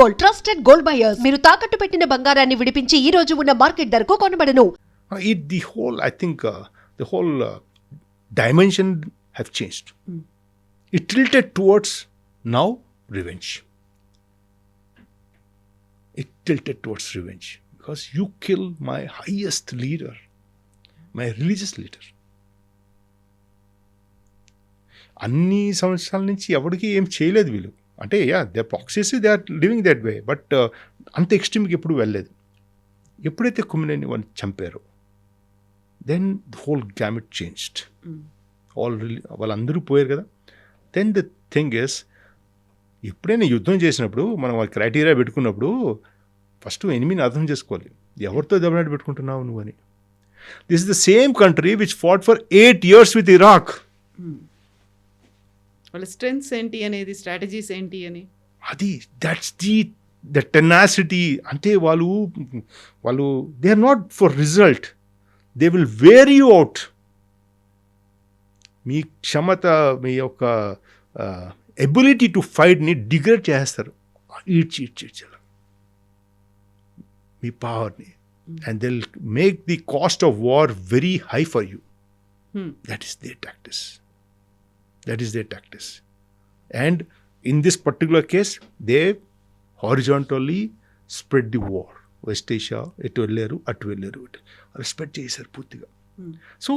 Gold, trusted gold buyers. మీరు తాకట్టు పెట్టిన బంగారాన్ని విడిపించి ఈ రోజు ఉన్న మార్కెట్ ధరకు కొనబడను. The whole dimension have changed. It tilted towards now revenge. Because you kill my highest leader, my religious leader. అన్ని సంవత్సరాల నుంచి ఎవరికి ఏం చేయలేదు వీళ్ళు. అంటే they proxies they are living that way. But అంత ఎక్స్ట్రీమ్కి ఎప్పుడు వెళ్ళలేదు. ఎప్పుడైతే కుమ్మినేని వాళ్ళు చంపారో then the whole gamut changed. వాళ్ళందరూ పోయారు కదా. దెన్ ద థింగ్ ఇస్, ఎప్పుడైనా యుద్ధం చేసినప్పుడు మనం వాళ్ళ క్రైటీరియా పెట్టుకున్నప్పుడు ఫస్ట్ ఎనిమిని అర్థం చేసుకోవాలి. ఎవరితో దెబ్బలాట పెట్టుకుంటున్నావు నువ్వు అని. This is the same country which fought for 8 years with Iraq. వాళ్ళ స్ట్రెంగ్స్ ఏంటి అనేది, స్ట్రాటజీస్ ఏంటి అని, అది దట్స్ ద టెనాసిటీ. అంటే వాళ్ళు they are not for result, they will wear you out. మీ క్షమత, మీ యొక్క ఎబిలిటీ టు ఫైట్ని డిగ్రేడ్ చేస్తారు. ఈడ్చి మీ పవర్ని. And they will make the cost of war very high for you. That is their tactics. And in this particular case, they horizontally spread the war. West Asia, etu velleru, atu velleru. Respect chesaru purtiga. So,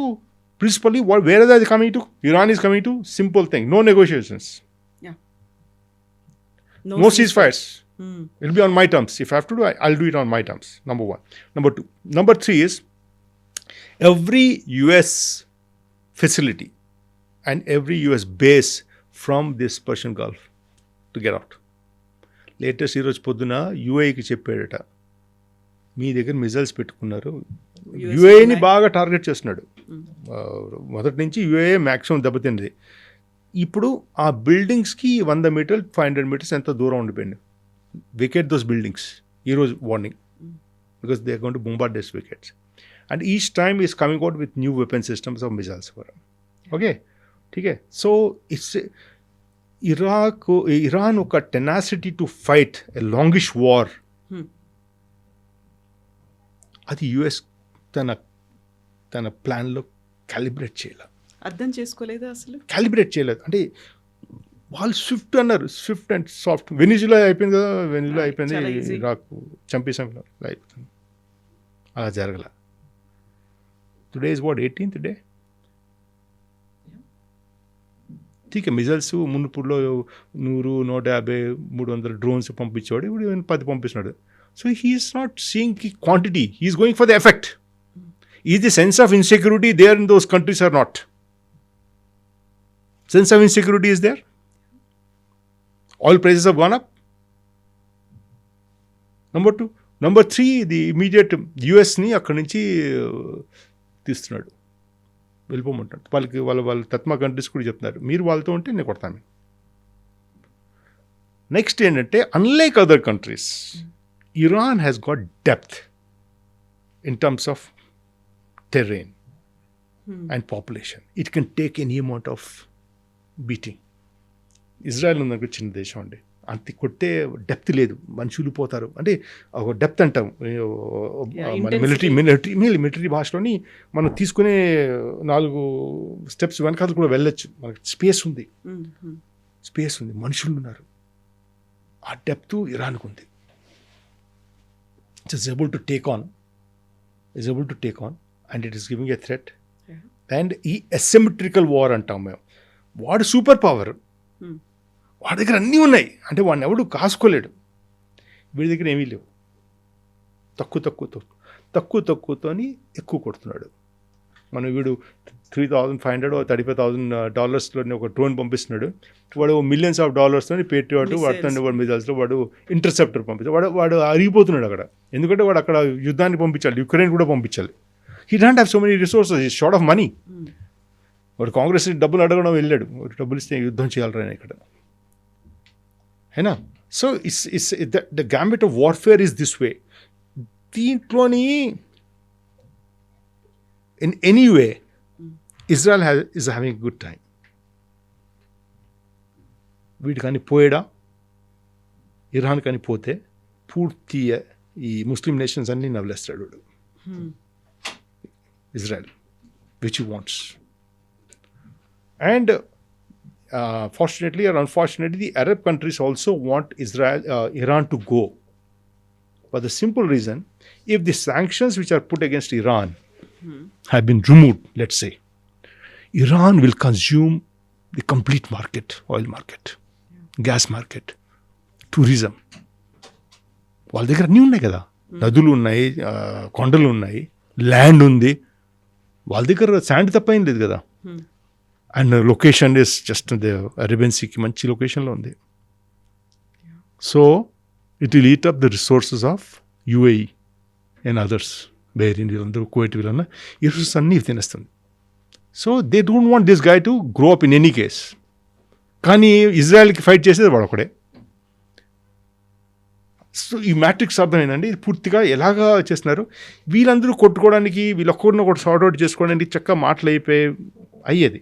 principally, where are they coming to? Iran is coming to simple thing. No negotiations. Yeah. No ceasefires. It will be on my terms. If I have to do, I'll do it on my terms. Number 1. Number 2. Number 3 is every US facility and every US base from this Persian Gulf to get out. Latest ఈరోజు పొద్దున యూఏకి చెప్పాడట, మీ దగ్గర missiles పెట్టుకున్నారు. యూఏని బాగా target చేస్తున్నాడు. మొదటి నుంచి UA maximum దెబ్బతింది. ఇప్పుడు ఆ బిల్డింగ్స్కి 100 meters 500 meters ఎంత దూరం ఉండిపోయింది. వికెట్ దోస్ బిల్డింగ్స్ ఈరోజు warning, because they are going to bombard those vacates. And each time is coming out with new weapon systems of missiles for. Okay, ठीक है. So it's Iran ఒక tenacity to fight a longish war. అది US తన ప్లాన్లో calibrate చేయలేదు, అర్థం చేసుకోలేదు, అసలు క్యాలిబ్రేట్ చేయలేదు. అంటే వాళ్ళు స్విఫ్ట్ అన్నారు, స్విఫ్ట్ అండ్ సాఫ్ట్. వెనిజులా అయిపోయింది కదా, వెనిజులా అయిపోయింది, ఇరాక్ చంపేసాం అయిపోతుంది. అలా జరగల. Today is what 18th day. ఠీక్ మిజైల్స్ మునుపులో 100, 150, 300 డ్రోన్స్ పంపించేవాడు, ఇప్పుడు 10 పంపిస్తున్నాడు. So he's not seeing the quantity, he's going for the effect. Is the sense of insecurity there in those countries are not? Sense of insecurity is there. Oil prices have gone up. Number 2. Number 3, the immediate యుఎస్ని అక్కడి నుంచి తీస్తున్నాడు, వెళ్ళిపోమంటాడు. వాళ్ళ తత్మా countries కూడా చెప్తున్నారు, మీరు వాళ్ళతో ఉంటే నేను కొడతాను. నెక్స్ట్ ఏంటంటే, unlike other countries, Iran has got depth in terms of terrain and population. It can take any amount of beating. Israel ఉందనుకో, చిన్న దేశం అండి, అంత కొట్టే డెప్త్ లేదు, మనుషులు పోతారు. అంటే ఒక డెప్త్ అంటాం మన మిలిటరీ భాషలోని. మనం తీసుకునే 4 steps వెనకాల కూడా వెళ్ళొచ్చు. మనకి స్పేస్ ఉంది, మనుషులు ఉన్నారు. ఆ డెప్త్ ఇరాన్కు ఉంది. It's able to take on and it is giving a threat. And ఈ అసిమెట్రికల్ వార్ అంటాం మేము. వాడు సూపర్ పవర్, వాడి దగ్గర అన్నీ ఉన్నాయి, అంటే వాడిని ఎవడు కాసుకోలేడు. వీడి దగ్గర ఏమీ లేవు. తక్కువతోని ఎక్కువ కొడుతున్నాడు. మనం వీడు $3,500 or $35,000 ఒక డ్రోన్ పంపిస్తున్నాడు. వాడు $millions పేట్రియాట్ వాడుతున్నాడు. వాడు మిజైల్స్లో వాడు ఇంటర్సెప్టర్ పంపిస్తాడు. వాడు అరిగిపోతున్నాడు అక్కడ. ఎందుకంటే వాడు అక్కడ యుద్ధాన్ని పంపించాలి, యుక్రెయిన్ కూడా పంపించాలి. He don't have so many resources, he short of money. వాడు కాంగ్రెస్ డబ్బులు అడగడం వెళ్ళాడు, డబ్బులు ఇస్తే యుద్ధం చేయాలరా ఇక్కడ. అయినా so it's the gambit of warfare is this way. దీంట్లోని in any way Israel is having good time. వీడు కానీ పోయాడా, ఇరాన్ కానీ పోతే పూర్తి ఈ ముస్లిం నేషన్స్ అన్నీ నవ్వులేస్తాడు వాడు. Israel, which he wants. And fortunately or unfortunately, the Arab countries also want Iran to go. For the simple reason, if the sanctions which are put against Iran have been removed, let's say, Iran will consume the complete market, oil market, gas market, tourism. వాళ్ళ దగ్గర అన్నీ ఉన్నాయి కదా, నదులు ఉన్నాయి, కొండలు ఉన్నాయి, land ఉంది. వాళ్ళ దగ్గర శాండ్ తప్ప ఏం లేదు కదా. And location is just Arabian సీకి మంచి లొకేషన్లో ఉంది. So it will eat up the resources of UAE and others, Bahrain వీళ్ళందరూ, కువైట్ వీళ్ళన్నా ఈ రిసోర్సెస్ అన్నీ తినేస్తుంది. So they don't want this guy to grow up in any case. కానీ ఇజ్రాయెల్కి ఫైట్ చేసేది వాడు ఒకడే. సో ఈ మ్యాట్రిక్స్ అర్థమైందండి. ఇది పూర్తిగా ఎలాగా చేస్తున్నారు, వీళ్ళందరూ కొట్టుకోవడానికి, వీళ్ళొక్కరినొకటి సార్ట్అవుట్ చేసుకోవడానికి చక్కగా మాటలు అయ్యేది.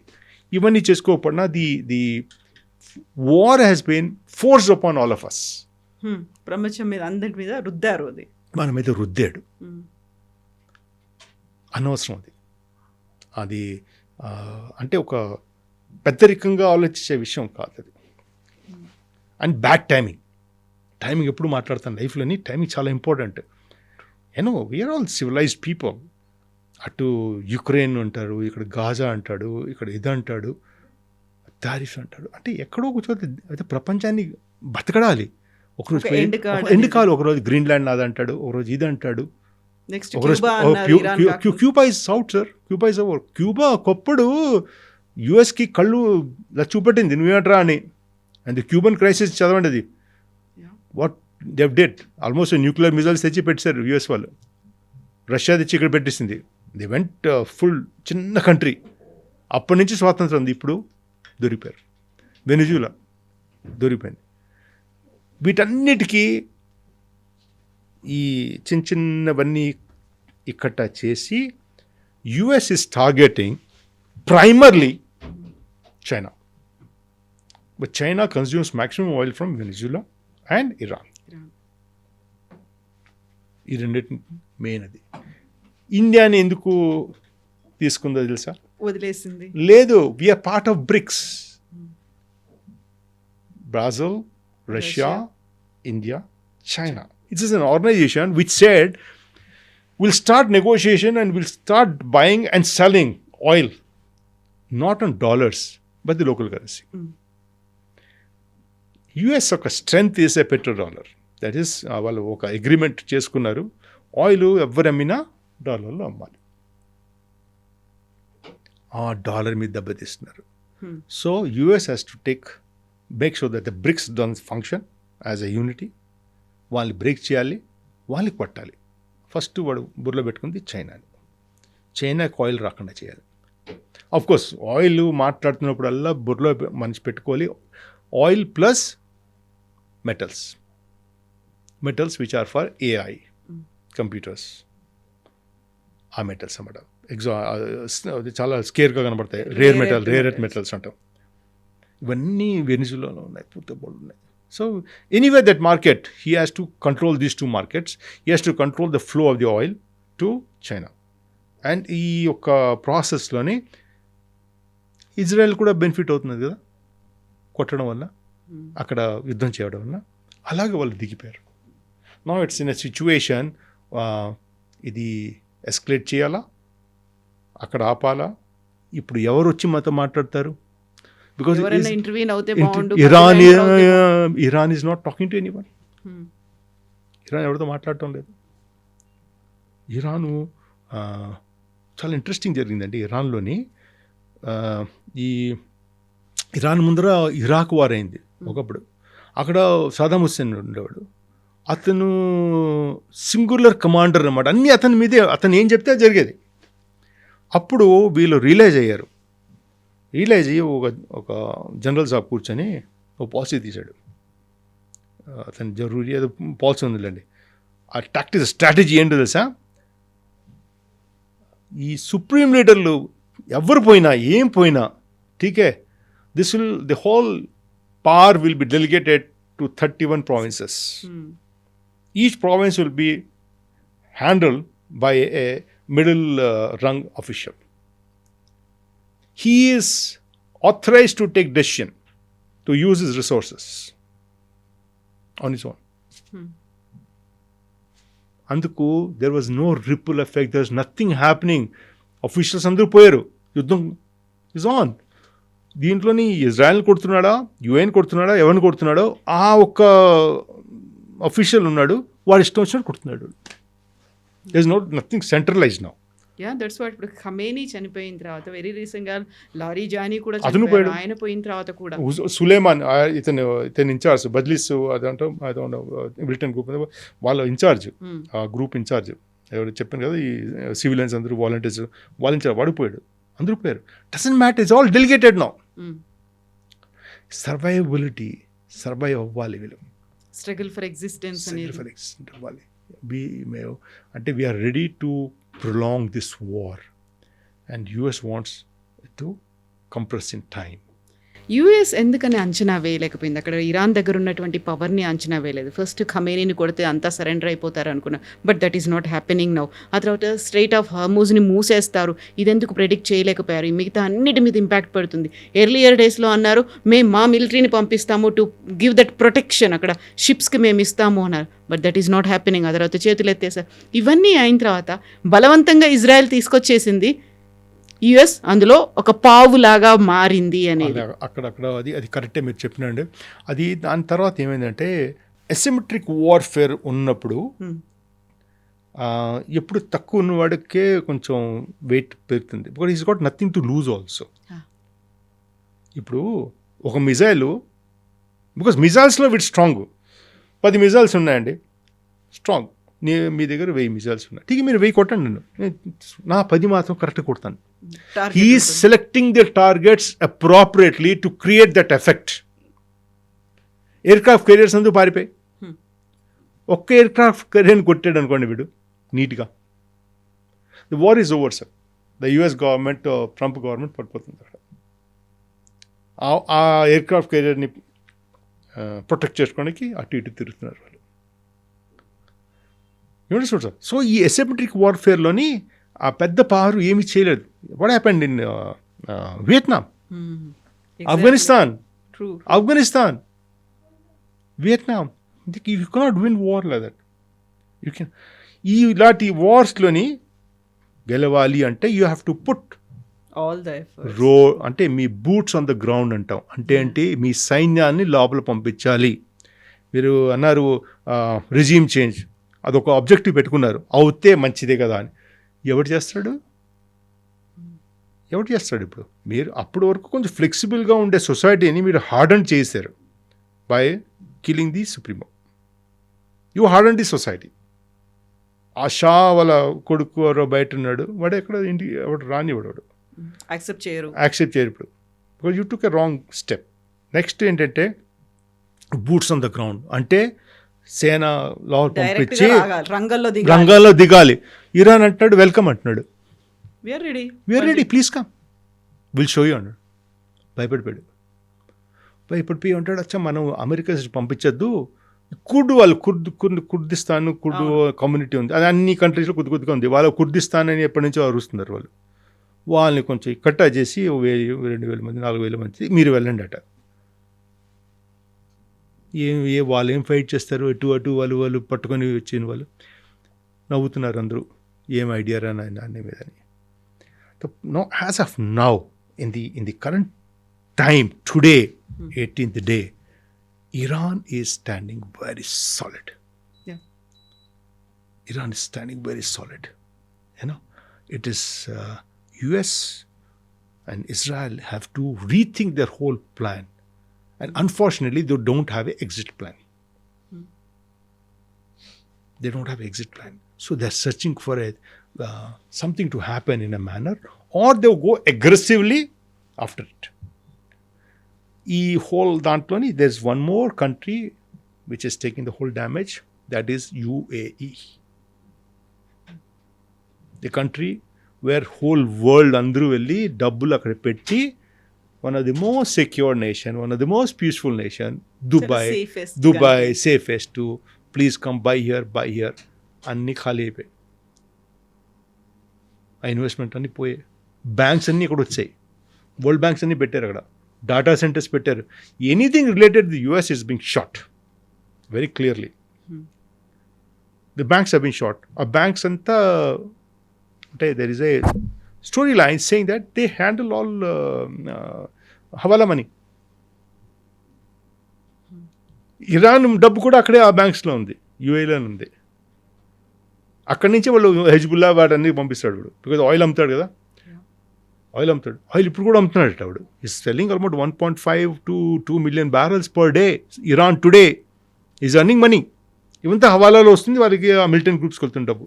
ఇవన్నీ చేసుకోకపోయినా the war has been force upon all of us. ప్రపంచం మీద అందరి మీద రుద్దారు, అది మన మీద రుద్దాడు. అనవసరం అది అంటే ఒక పెద్దరికంగా ఆలోచించే విషయం కాదు అది. అండ్ బ్యాడ్ టైమింగ్ ఎప్పుడు మాట్లాడతాను లైఫ్లోని, టైమింగ్ చాలా important. We are all civilized people. అటు యుక్రెయిన్ అంటారు, ఇక్కడ గాజా అంటాడు, ఇక్కడ ఇది అంటాడు, తారిఫ్ అంటాడు. అంటే ఎక్కడో ఒక చోట అయితే ప్రపంచాన్ని బతకడాలి. ఒకరోజు ఎండ్ కాలు, ఒకరోజు గ్రీన్లాండ్ నాది అంటాడు, ఒకరోజు ఇది అంటాడు, Cuba is out sir, Cuba is out. Cuba ఒకప్పుడు యుఎస్కి కళ్ళు ఇలా చూపెట్టింది నువ్వేంట్రా అని. అండ్ ది క్యూబన్ క్రైసిస్ చదవండి అది. What they did almost nuclear missiles తెచ్చి పెట్టారు యుఎస్ వాళ్ళు. రష్యా తెచ్చి ఇక్కడ పెట్టేసింది. ది వెంట్ ఫుల్ చిన్న కంట్రీ. అప్పటి నుంచి స్వాతంత్రం ఉంది. ఇప్పుడు దొరికిపోయారు. వెనిజులా దొరికిపోయింది. వీటన్నిటికీ ఈ చిన్నవన్నీ ఇక్కట చేసి US is targeting primarily China. But China consumes maximum oil from Venezuela and Iran. ఈ రెండింటి మెయిన్. అది ఇండియాని ఎందుకు తీసుకుందో తెలుసా? వదిలేసింది లేదు. We are part of BRICS. Brazil, Russia, India, China. It is an organization which said we'll start negotiation and we'll start buying and selling oil not on dollars but the local currency. US యొక్క strength is a petrodollar. That is వాళ్ళు ఒక agreement చేసుకున్నారు, oil ఎవరు అమ్మినా డాలర్లో అమ్మాలి. ఆ dollar మీద దెబ్బతీస్తున్నారు. So US has to make sure that the BRICS don't function as a unity. వాళ్ళని బ్రేక్ చేయాలి, వాళ్ళకి పట్టాలి. ఫస్ట్ వాడు బుర్రలో పెట్టుకుంది చైనాని. చైనాకి ఆయిల్ రాకుండా చేయాలి. ఆఫ్ కోర్స్ ఆయిల్ మాట్లాడుతున్నప్పుడల్లా బుర్రలో మనిషి పెట్టుకోవాలి oil plus metals which are for AI computers. ఆ మెటల్స్ అన్నమాట చాలా స్కేర్గా కనబడతాయి. రేర్ ఎర్త్ మెటల్స్ అంటాం. ఇవన్నీ వెనిజులాలో ఉన్నాయి, పూర్తి బోర్డు ఉన్నాయి. So anyway, that market, he has to control these two markets. He has to control the flow of the oil to China. And ఈ యొక్క ప్రాసెస్లోని ఇజ్రాయెల్ కూడా బెనిఫిట్ అవుతుంది కదా, కొట్టడం వల్ల, అక్కడ యుద్ధం చేయడం వల్ల. అలాగే వాళ్ళు దిగిపోయారు. Now it's in a situation, ఇది ఎస్కలేట్ చేయాలా, అక్కడ ఆపాలా. ఇప్పుడు ఎవరు వచ్చి మాతో మాట్లాడతారు? Because Iran is not talking to anyone. Iran ఎవరితో మాట్లాడటం లేదు. ఇరాను చాలా ఇంట్రెస్టింగ్ జరిగిందండి. ఇరాన్లోని ఈ ఇరాన్ ముందర ఇరాక్ వార్ అయింది ఒకప్పుడు. అక్కడ సదాం హుస్సేన్ ఉండేవాడు. అతను సింగులర్ కమాండర్ అన్నమాట. అన్నీ అతని మీదే, అతను ఏం చెప్తే జరిగేది. అప్పుడు వీళ్ళు రియలైజ్ అయ్యి ఒక జనరల్ సాబ్ కూర్చొని ఒక పాలసీ తీశాడు. అతను జరూరీ ఏదో పాలసీ ఉందిలేండి. ఆ స్ట్రాటజీ ఏంటో తెలుసా? ఈ సుప్రీం లీడర్లు ఎవరు పోయినా ఏం పోయినా ఠీకే, the whole power will be delegated to 31 provinces. Each province will be handled by a middle rung official. He is authorized to take decision to use his resources on his own. అందుకు there was no ripple effect, there was nothing happening. Officials అందరూ పోయారు, యుద్ధం is on. దీంట్లోని Israel కొడుతున్నాడా, UN కొడుతున్నాడా, ఎవరిని కొడుతున్నాడో ఆ ఒక్క official ఉన్నాడు, వాడు ఇష్టం వచ్చినట్టు కొడుతున్నాడు. there is nothing centralized now. That's what. ఇప్పుడు ఖమేనీ చనిపోయిన తర్వాత వెరీ రీసెంట్ గా లారీ జానీ కూడా అతను చనిపోయాడు. ఆయన పోయిన తర్వాత కూడా సులేమాన్ ఇతను ఇన్ఛార్జ్ బజ్లిస్ అదంటే బ్రిటన్ గ్రూప్ వాళ్ళ ఇన్ఛార్జ్, ఆ గ్రూప్ ఇన్ఛార్జ్ ఎవరు చెప్పాను కదా, ఈ సివిలియన్స్ అందరూ వాలంటీర్స్ వాళ్ళ ఇన్ఛార్జ్ వాడిపోయాడు, అందరూ పోయారు. Doesn't matter, it's all delegated now. Survivability, survive అవ్వాలి వీళ్ళు, స్ట్రగుల్ ఫర్ ఎగ్జిస్టెన్స్ అనేది అవ్వాలి. అంటే we are ready to prolong this war, and US wants to compress in time. US ఎందుకని అంచనా వేయలేకపోయింది? అక్కడ ఇరాన్ దగ్గర ఉన్నటువంటి పవర్ని అంచనా వేయలేదు. ఫస్ట్ ఖమేనీని కొడితే అంతా సరెండర్ అయిపోతారు అనుకున్నా, but that is not happening now. ఆ తర్వాత స్ట్రైట్ ఆఫ్ హార్మూజ్ని మూసేస్తారు, ఇదెందుకు ప్రెడిక్ట్ చేయలేకపోయారు? మిగతా అన్నిటి మీద ఇంపాక్ట్ పడుతుంది. ఎర్లియర్ డేస్లో అన్నారు మేము మా మిలిటరీని పంపిస్తాము టు గివ్ దట్ ప్రొటెక్షన్, అక్కడ షిప్స్కి మేము ఇస్తాము అన్నారు, but that is not happening. ఆ తర్వాత చేతులు ఎత్తేసారు. ఇవన్నీ అయిన తర్వాత బలవంతంగా ఇజ్రాయెల్ తీసుకొచ్చేసింది, యుఎస్ అందులో ఒక పావులాగా మారింది అనేది. అక్కడక్కడ అది కరెక్టే మీరు చెప్పినండి. అది దాని తర్వాత ఏమైందంటే అసిమెట్రిక్ వార్ఫేర్ ఉన్నప్పుడు ఎప్పుడు తక్కువ ఉన్నవాడికే కొంచెం వెయిట్ పెరుగుతుంది, because is got nothing to lose also. ఇప్పుడు ఒక మిజైలు, బికాజ్ మిజైల్స్లో వీటి స్ట్రాంగ్, 10 మిజైల్స్ ఉన్నాయండి స్ట్రాంగ్, మీ దగ్గర 1000 మిజైల్స్ ఉన్నాయి, ఠీక్ మీరు 1000 కొట్టండి, నేను నా 10 మాత్రం కరెక్ట్గా కొడతాను. He is selecting the targets appropriately to create that effect. Aircraft careers అందరూ పారిపోయి ఒక్క ఎయిర్క్రాఫ్ట్ కెరియర్ని కొట్టాడు అనుకోండి వీడు నీట్గా, the war is over sir. The US government, Trump government పడిపోతుంది అక్కడ. ఆ ఎయిర్క్రాఫ్ట్ కెరియర్ని ప్రొటెక్ట్ చేసుకోవడానికి అటు ఇటు తిరుగుతున్నారు వాళ్ళు. ఏమిటి చూడు సార్. సో ఈ అసిమెట్రిక్ వార్ఫేర్లోని ఆ పెద్ద పవర్ ఏమీ చేయలేదు. What happened in Vietnam, Afghanistan, Vietnam. You cannot win war like that. You can ఇలాంటి వార్స్లోని గెలవాలి అంటే you have to put all the అంటే మీ బూట్స్ ఆన్ ద గ్రౌండ్ అంటాం. అంటే మీ సైన్యాన్ని లోపల పంపించాలి. మీరు అన్నారు రిజీమ్ చేంజ్, అదొక ఆబ్జెక్టివ్ పెట్టుకున్నారు, అవుతే మంచిదే కదా అని. ఎవరు చేస్తాడు ఇప్పుడు? మీరు అప్పటి వరకు కొంచెం ఫ్లెక్సిబుల్గా ఉండే సొసైటీని మీరు హార్డన్ చేశారు by killing the supremo. You Harden the society. ఆ షా వాళ్ళ కొడుకు ఎవరో బయట ఉన్నాడు, వాడు ఎక్కడ ఇంటికి ఎవడు రానివాడు, యాక్సెప్ట్ చేయరు ఇప్పుడు, because you took a wrong step. Next ఏంటంటే బూట్స్ ఆన్ ద గ్రౌండ్, అంటే సేన లోపల పంపించి రంగాల్లో దిగాలి. ఇరాన్ అంటున్నాడు వెల్కమ్ అంటున్నాడు, we are ready please come will show you అన్నాడు. భయపడిపోయి అంటాడు, అచ్చా మనం అమెరికా పంపించద్దు, వాళ్ళు కుర్దిస్తాన్ కమ్యూనిటీ ఉంది, అది అన్ని కంట్రీస్లో కొద్దిగా ఉంది, వాళ్ళ కుర్దిస్తాన్ అని ఎప్పటి నుంచో అరుస్తున్నారు వాళ్ళు. వాళ్ళని కొంచెం కట్టా చేసి 1000, 2000 మంది, 4000 మంది మీరు వెళ్ళండి అట. వాళ్ళు ఏం ఫైట్ చేస్తారు, అటు వాళ్ళు పట్టుకొని వచ్చిన వాళ్ళు నవ్వుతున్నారు అందరూ, ఏం ఐడియా రా నాన్న మీదని. No as of now in the current time today 18th day, Iran is standing very solid. Iran is standing very solid. It is US and Israel have to rethink their whole plan. And unfortunately, they don't have an exit plan. They don't have an exit plan. So they're searching for something to happen in a manner, or they'll go aggressively after it. Ee whole dantloni, there's one more country which is taking the whole damage, that is UAE. The country where whole world andru velli dabbulu akkada petti, one of the most secure nation, one of the most peaceful nation, Dubai safest, please come by here అన్నీ ఖాళీ అయిపోయాయి. ఆ investment అన్నీ పోయాయి. Banks అన్నీ ఇక్కడ వచ్చాయి, world banks అన్నీ పెట్టారు అక్కడ, డాటా సెంటర్స్ పెట్టారు. Anything related the US is being shot very clearly. The banks are being shot. ఆ బ్యాంక్స్ అంతా అంటే there is a story line saying that they handle all hawala money. Iran డబ్బు కూడా అక్కడే ఆ బ్యాంక్స్లో ఉంది, యూఏలోనే ఉంది. అక్కడి నుంచి వాళ్ళు హెజ్బుల్లా వాటన్నీ పంపిస్తాడు వాడు, బికాజ్ ఆయిల్ అమ్ముతాడు కదా, ఆయిల్ ఇప్పుడు కూడా అమ్ముతున్నాడు వాడు. Is selling almost 1.5 to 2 million barrels per day. Iran today is earning money. ఇవంతా హవాలాలో వస్తుంది వాళ్ళకి, ఆ మిలిటెంట్ గ్రూప్స్కి వెళ్తున్న డబ్బు.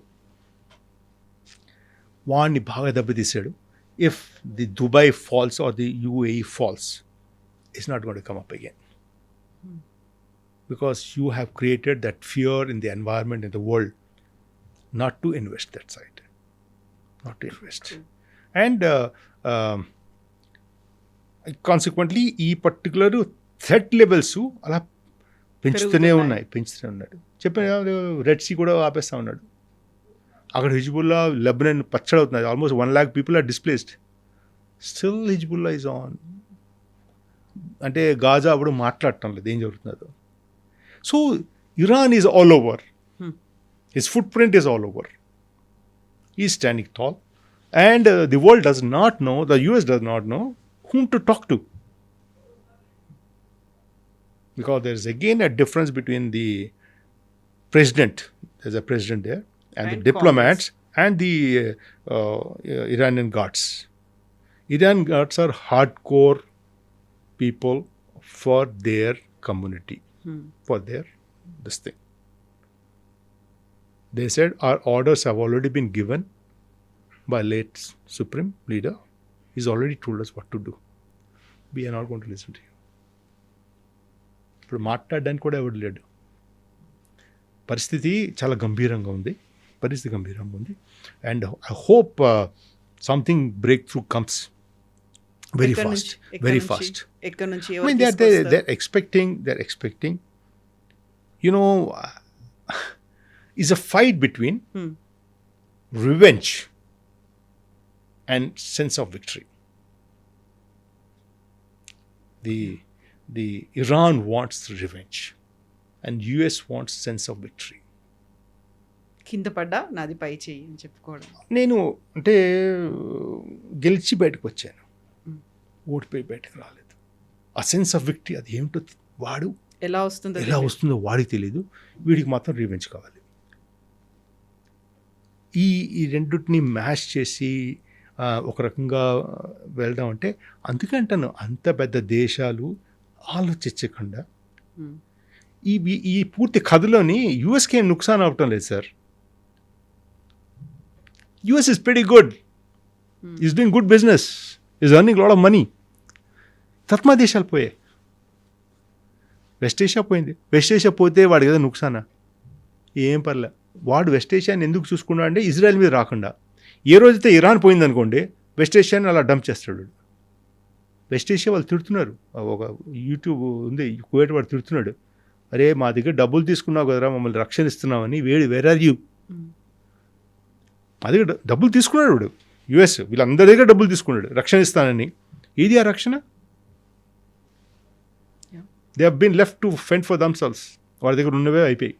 వాడిని బాగా దెబ్బతీశాడు. If the Dubai falls or the UAE falls, it's not going to come up again. Because you have created that fear in the environment, in the world, not to invest that side, not to invest. And consequently, ఈ particular threat levels అలా పెంచుతూనే ఉన్నాడు. చెప్పాను, red see కూడా ఆపేస్తూ ఉన్నాడు. అక్కడ Hezbollah Lebanon పచ్చడి అవుతుంది. Almost 1 lakh people are displaced. Still Hezbollah is on. అంటే గాజా అప్పుడు మాట్లాడటం లేదు ఏం జరుగుతుందో. So Iran is all over. His footprint is all over. He is standing tall. And the world does not know, the US does not know whom to talk to. Because there is again a difference between the president, there's a president there, and the diplomats and the Iranian guards. Iranian guards are hardcore people for their community. For this thing. They said our orders have already been given by late supreme leader. He's already told us what to do. We are not going to listen to you. ఇప్పుడు మాట్లాడడానికి కూడా ఎవరు లేడు. పరిస్థితి చాలా గంభీరంగా ఉంది. And I hope something break through comes very fast. ఎక్కడి నుంచి I mean, they're expecting, you know, is a fight between revenge and sense of victory. The Iran wants revenge and US wants sense of victory. కింద పడ్డా నాది పై చెయ్యి అని చెప్పుకోవడం. నేను అంటే గెలిచి బయటకు వచ్చాను, ఓడిపోయి బయటకు రాలేదు. ఆ సెన్స్ ఆఫ్ విక్టరీ అది ఏమిటో వాడు ఎలా వస్తుందో వాడికి తెలియదు, వీడికి మాత్రం రివెంజ్ కావాలి. ఈ రెండింటిని మ్యాచ్ చేసి ఒక రకంగా వెళ్దాం అంటే, అందుకే అంటాను అంత పెద్ద దేశాలు ఆలోచించకుండా ఈ పూర్తి కథలోని యూఎస్కి ఏం నుక్సాన్ అవటం లేదు sir. US is very good, is doing good business, is earning lot of money. తత్మా దేశాలు పోయాయి, వెస్ట్ ఏషియా పోయింది. వెస్ట్ ఏషియా పోతే వాడికి ఏదో నుక్సానా, ఏం పర్లే. వాడు వెస్ట్ ఏషియాని ఎందుకు చూసుకున్నాడు అంటే ఇజ్రాయెల్ మీద రాకుండా. ఏ రోజైతే ఇరాన్ పోయిందనుకోండి, వెస్ట్ ఏషియాని అలా డంప్ చేస్తాడు. వెస్ట్ ఏషియా వాళ్ళు తిడుతున్నారు, ఒక యూట్యూబ్ ఉంది కువైట్ వాడు తిడుతున్నాడు, అరే మా దగ్గర డబ్బులు తీసుకున్నావు కదరా, మమ్మల్ని రక్షణ ఇస్తున్నామని, వేర్ ఆర్ యూ. మా దగ్గర డబ్బులు తీసుకున్నాడు వాడు, యుఎస్ వీళ్ళందరి దగ్గర డబ్బులు తీసుకున్నాడు రక్షణ ఇస్తానని. ఏది ఆ రక్షణ? They have been left to fend for themselves. వాడి దగ్గర ఉన్నవే అయిపోయాయి.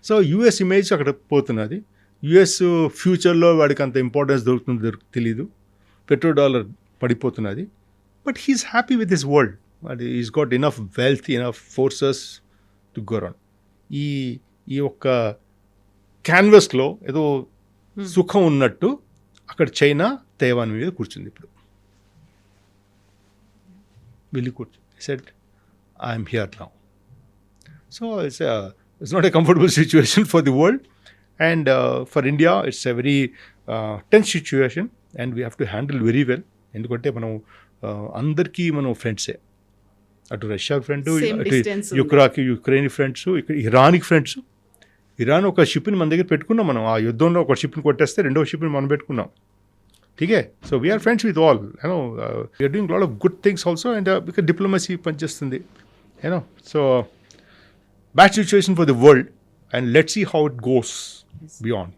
సో యూఎస్ ఇమేజ్ అక్కడ పోతున్నది. యుఎస్ ఫ్యూచర్లో వాడికి అంత ఇంపార్టెన్స్ దొరుకుతుందో తెలీదు. పెట్రోల్ డాలర్ పడిపోతున్నది. But he's happy with his world. అది is got enough wealth, enough forces to go round. ఈ ఒక్క క్యాన్వస్లో ఏదో సుఖం ఉన్నట్టు అక్కడ చైనా తైవాన్ మీద కూర్చుంది. ఇప్పుడు వెళ్ళి కూర్చుంది. Said I'm here now. So it's not a comfortable situation for the world, and for India it's a very tense situation, and we have to handle very well. ఎందుకంటే మనం అందరికీ మనం ఫ్రెండ్సే. అటు రష్యాకి ఫ్రెండ్, అటు యుక్రెయిన్ ఫ్రెండ్స్, ఇక్కడ ఇరాన్కి friends. Iran ఒక షిప్ని మన దగ్గర పెట్టుకున్నాం మనం. ఆ యుద్ధంలో ఒక షిప్ని కొట్టేస్తే రెండో షిప్ని మనం పెట్టుకున్నాం. ఠీకే. So we're friends with all, you know we're doing lot of good things also. And because diplomacy పనిచేస్తుంది. You know, so bad situation for the world, and let's see how it goes beyond.